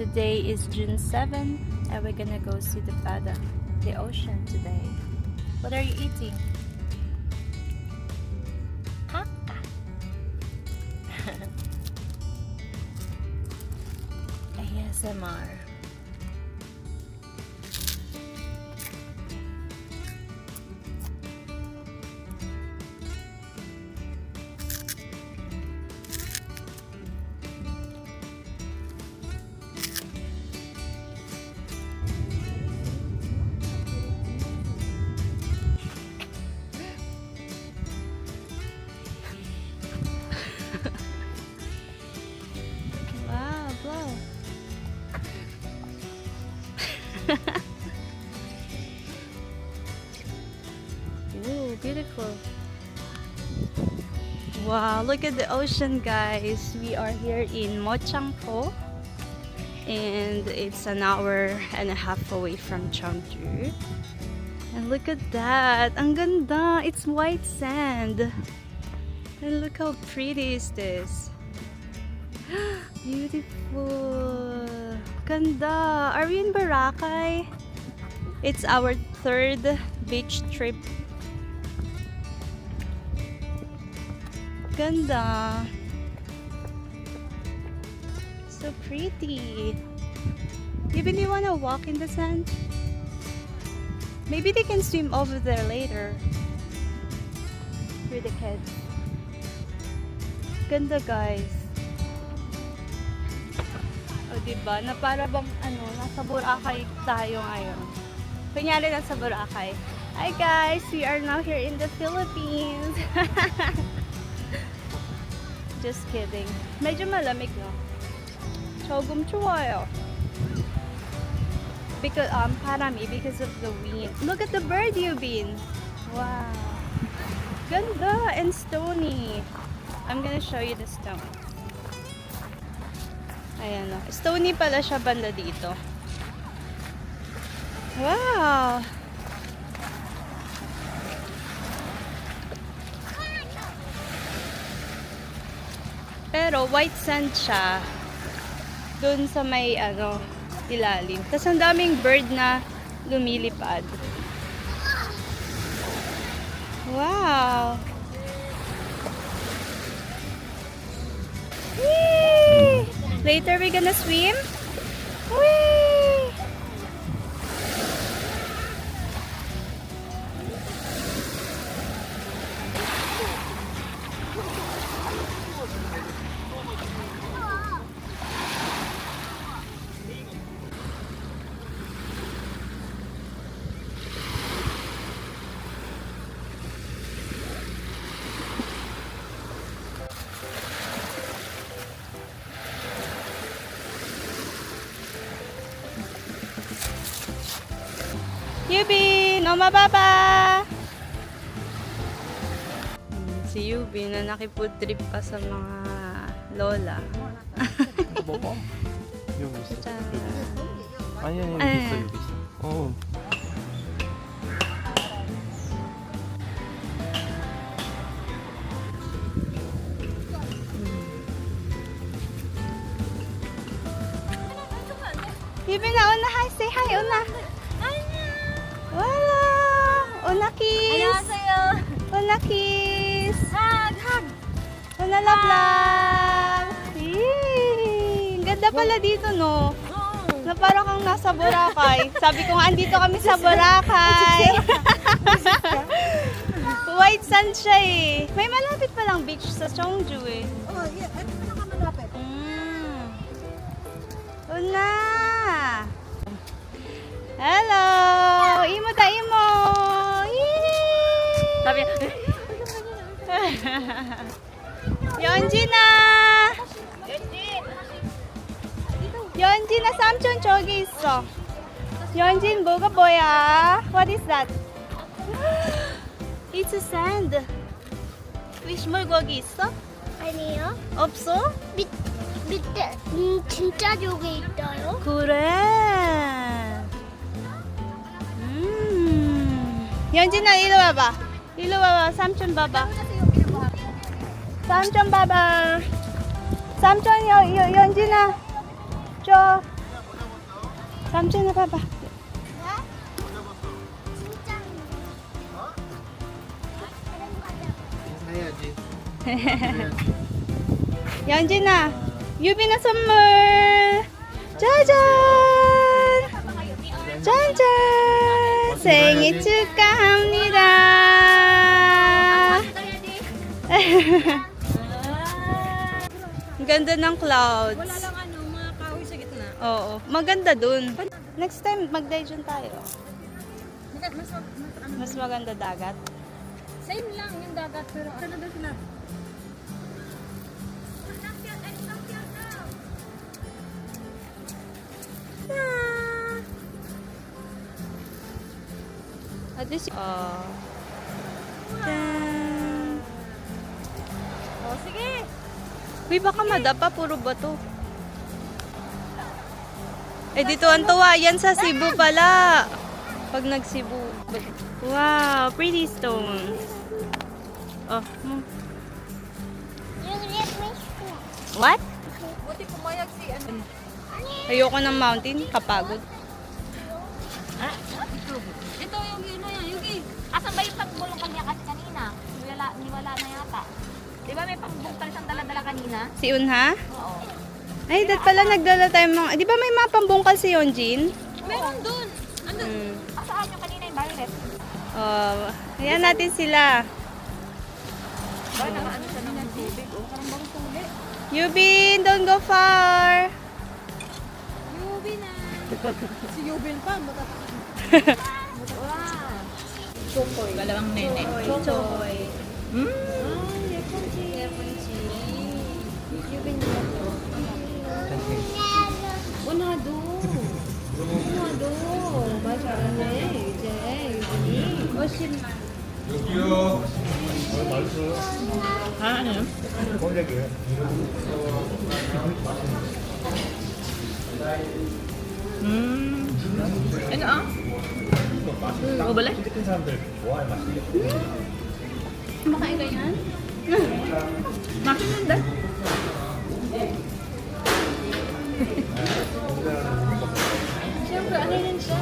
Today is June 7 and we're gonna go see the ocean today. What are you eating? Kaka. ASMR. Wow, blow. Ooh, beautiful. Wow, look at the ocean, guys. We are here in Mochangpo and it's an hour and a half away from Cheongju. And look at that. Ang ganda. It's white sand. And look how pretty is this. Beautiful. Ganda. Are we in Boracay? It's our third beach trip. Ganda. So pretty. You really want to walk in the sand? Maybe they can swim over there later. With the kids. Ganda, guys. O, diba? Na para bang, nasa Boracay tayo ngayon. Kunyari nasa Boracay. Hi, guys! We are now here in the Philippines. Just kidding. Medyo malamig, no? 조금 추워요. Because, parami, because of the wind. Look at the bird, Yubin! Wow! Ganda and stony. I'm gonna show you the stone. Ayan, no? Stony pala siya banda dito. Wow! Pero white sand siya dun sa may ilalim. Tapos ang daming bird na lumilipad. Wow! Whee! Later we're gonna swim? Whee! Yubin! Oma Baba! Si Yubin na nakipud trip pa sa mga lola. 여기 있어. 짠. 아니야, 여기 네. 있어, 여기 있어. 어. Yubin na, una, hi! Say hi, una! Wala! Una kiss! 안녕하세요. Una kiss! hug. Una love love! Yee! Ang ganda pala dito, no? Na parang kang nasa Boracay. Sabi ko nga, andito kami sa Boracay. White sand siya eh. May malapit palang beach sa Cheongju eh. Oh, yeah. Ito na nakamalapit. Una! Hello! Imo ta imo! Yee! Sabi, 연진아! 연진아 삼촌 저기 있어. 연진 뭐가 뭐야? What is that? It's a sand. fish 물고기 있어? 아니요. 없어? 밑에 진짜 조개 있어요. 그래. 연진아 이리 와봐. 이리 와봐. 삼촌 봐봐. 삼촌 봐봐. 삼촌 연진아 줘. 삼촌아 봐봐. 진짜. 해야지. 연진아, 유빈아 선물. 짜잔. 짠짠. 생일 축하합니다. Ang ganda ng clouds. Wala lang ano, mga kahoy sa gitna. Oo, maganda dun. Next time, mag-dijon tayo. Mas maganda dagat. Same lang yung dagat, pero ano daw sila? At least, Tan. Oh, sige! Uy, baka madapa, puro bato. Eh, dito ang tuwa. Yan sa Cebu pala. Pag nag-Cebu. Wow, pretty stones. Oh. You let me see. What? Buti pumayag si ano. Ayoko ng mountain. Kapagod. Ito yung yun na yan, Yugi. Asan ba yung pagbulong kanya kanina? Niwala na yata. Di ba may pambungkal siyang dala-dala kanina? Si Unha? Oo. Ay, dat pala nagdala tayo mga... Di ba may mga pambungkal si Yonjin? Meron dun. Ano? Asaan yung kanina yung violet? Oh, ayan natin sila. Ba, nakaano siya ng tubig? Oh, parang bang tubig. Yubin, don't go far. Yubi na. Si Yubin pa, Wow. Chokoy. Dalawang nene. Choy. 원하도. 원하도. 맞아네. 이제 유빈이. 50만. Ano ah? Mau boleh? Makain ka yan? Makin dah. Siyempre, ano yun siya?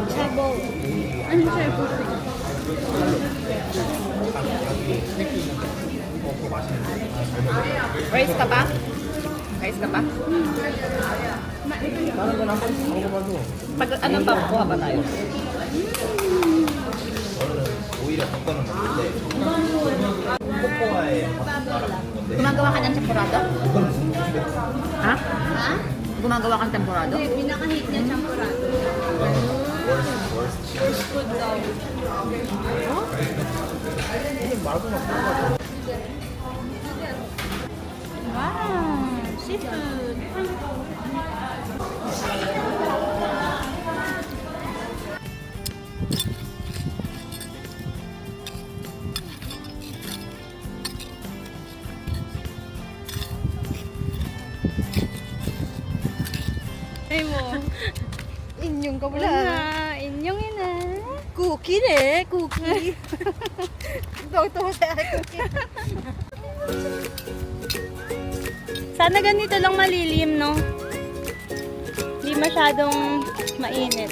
Chabo. Ano chabo? Rice ka pa? Rice ka pa? Pag ano pa, kuha ba tayo? 오히려 덮거는 먹는데 코코아에 Gumagawa ka ng tempurado? Ha? Ha? Gumagawa ka ng tempurado? Pinaka-hit niya champurado. First food daw. Wow, seafood. Ay mo. Inyong ka Wala na. Inyong ina. Cookie ne, cookie. Ito sa cookie. Sana ganito lang malilim, no? Hindi masyadong mainit.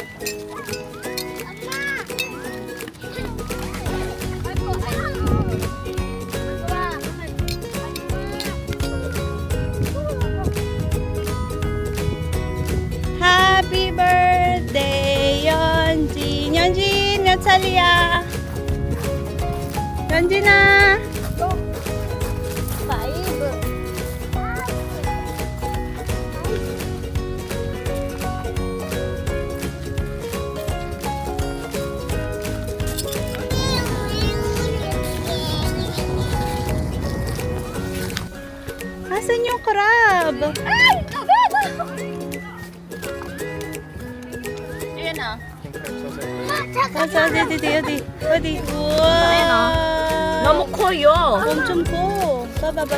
Happy birthday, Yeonjin! Yeonjin, 몇 살이야? Yeonjin아! 5. Asan yung crab? Ay! Agad! Ayan ah. Asa, 어디. Ayan, 우와. Namo 커요. 엄청 커. 봐봐.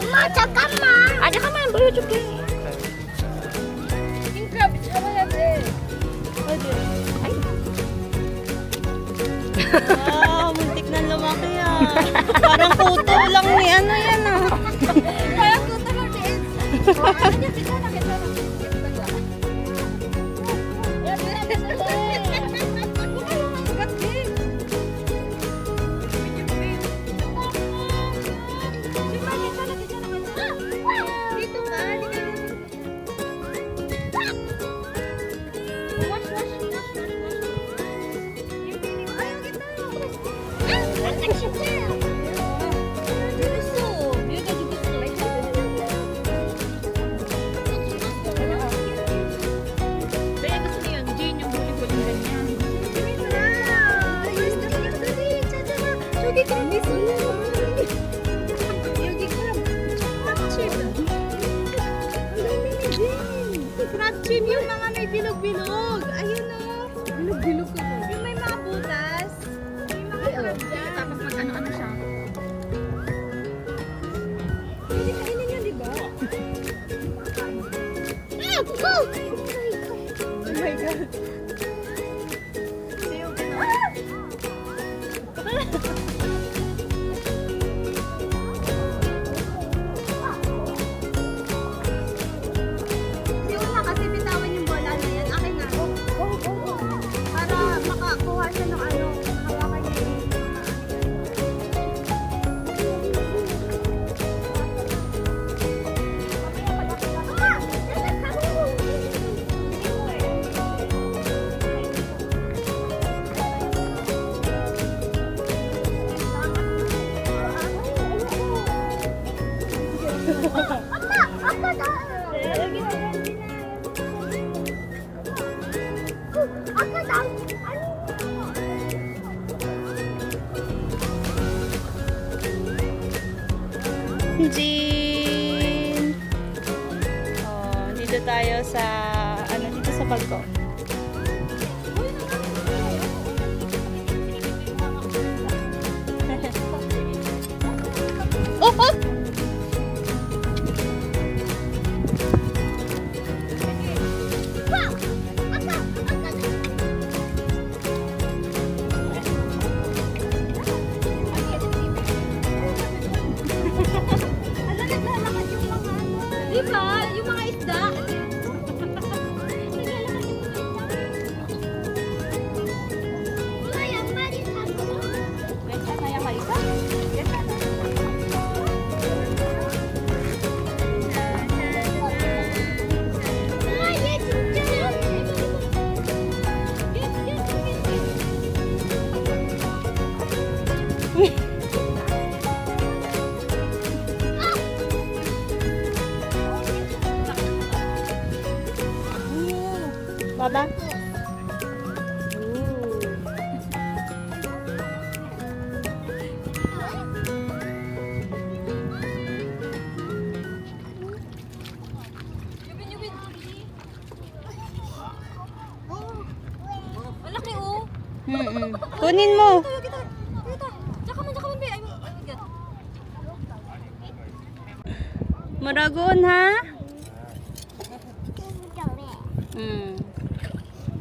엄마 잠깐만. 아, 잠깐만 보여줄게. Crab, sabaya din. 어디? Muntik na lumaki yan. Parang kuto lang ni ano yan ah. Parang tuto lang din. Ano niya, kita na. Bim, yung mga may bilog-bilog. Ayun o. Bilog-bilog ka ba? Yung may mga butas. May mga crab dyan. Tapos mag-ano-ano siya. Hindi kainin yan, di ba? Oh my God. Hindi ko na kasi bitawan yung bola na yan. Akin na. Para makakuha siya ng ano. Hawakan niya yung Jean! Oh, dito tayo sa, dito sa balkon. Oh, oh! Di ba? Yung mga isda. Baba? Anak ni O. Kunin mo. Tsaka man, be. Ay, God. Maragon ha?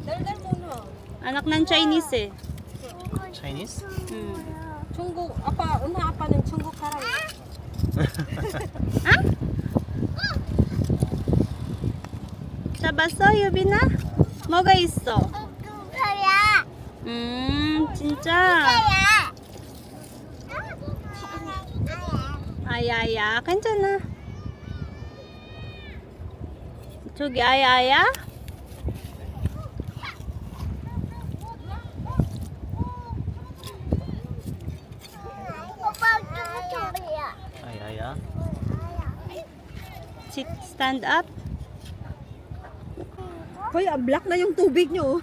Dal muna. Anak ng Chinese eh. Chinese? Chungguk. Unha apa ng chungguk karay. 잡았어, 유빈아? 뭐가 있어? 진짜? 아야야, 괜찮아. 저기 아야야? Ayaya. Sit, stand up. Hoy, black na yung tubig nyo.